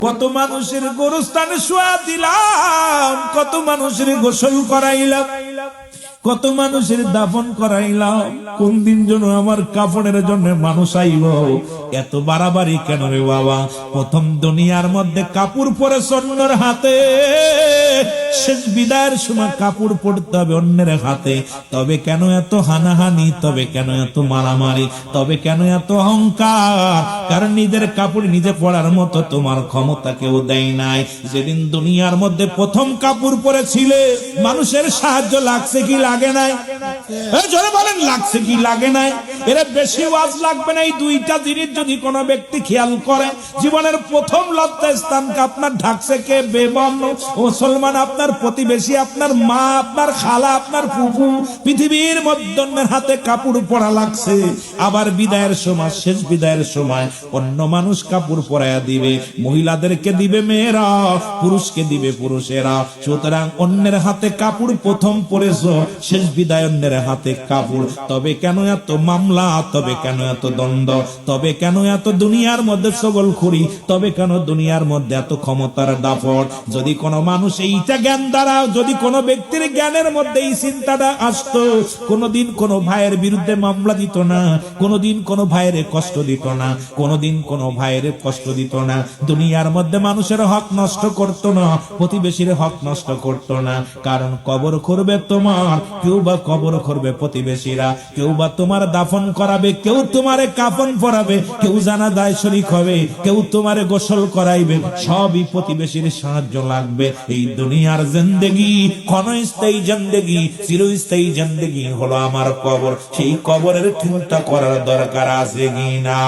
কত মানুষের গোরস্থানে শোয়া দিলাম, কত মানুষের গোসল করাইলাম, কত মানুষের দাফন করাইলাম। কোন দিন যেন আমার কাফনের জন্য মানুষ আইব। এত বাড়াবাড়ি কেন রে বাবা? প্রথম দুনিয়ার মধ্যে কাপড় পরে অন্যের হাতে, শেষ বিদায়ের সময় কাপড় পড়তে হবে অন্যের হাতে। তবে কেন এত হানাহানি? তবে কেন এত মারামারি? তবে কেন এত অহংকার? কারণ নিজের কাপড় নিজে পরার মতো তোমার ক্ষমতা কেউ দেয় নাই। যেদিন দুনিয়ার মধ্যে প্রথম কাপড় পরেছিলে, মানুষের সাহায্য লাগছে কি লাগে নাই? জোরে বলেন, লাগছে কি লাগে নাই? এরা বেশি ওয়াজ লাগবে না। এই দুইটা জিনিস যদি কোনো ব্যক্তি খেয়াল করে, জীবনের প্রথম লজ্জা স্থানকে আপনার ঢাকছে কে? বেবর্ণ মুসলমান, আপনার প্রতিবেশী, আপনার মা, আপনার খালা, আপনার ফুফু। পৃথিবীর মধ্যমের হাতে কাপড় পরা লাগছে। আবার বিদায়ের সময়, শেষ বিদায়ের সময় অন্য মানুষ কাপড় পরাইয়া দিবে। মহিলাদেরকে দিবে মেয়েরা, পুরুষকে দিবে পুরুষেরা। সুতরাং অন্যের হাতে কাপড় প্রথম পরেছ, শেষ বিদায় অন্যের হাতে কাপড়। তবে কেন এত মামলা? তবে কেন এত দ্বন্দ্ব? তবে কেন এত দুনিয়ার মধ্যে ছগলখড়ি? তবে কেন দুনিয়ার মধ্যে এত ক্ষমতার দাপট? যদি কোনো মানুষ এইটা জ্ঞান দ্বারা, যদি কোনো ব্যক্তির জ্ঞানের মধ্যে এই চিন্তাটা আসতো, কোনোদিন কোনো ভাইয়ের বিরুদ্ধে মামলা দিত না, কোনোদিন কোনো ভাইয়ের কষ্ট দিত না, কোনোদিন কোনো ভাইয়ের কষ্ট দিত না, দুনিয়ার মধ্যে মানুষের হক নষ্ট করত না, প্রতিবেশীর হক নষ্ট করত না। কারণ কবর করবে তোমার, কেউ বা কবর করবে প্রতিবেশীরা, কেউ বা তোমার দাফন করাবে, কেউ তোমারে কাফন পরাবে, কেউ জানাজায় শরীক হবে, কেউ তোমারে গোসল করাইবে। সবই প্রতিবেশীর সাহায্য লাগবে। এই দুনিয়ার জিন্দেগি ক্ষণস্থায়ী জিন্দেগি, চিরস্থায়ী জিন্দেগি হলো আমার কবর। সেই কবরের চিন্তা করার দরকার আছে কিনা?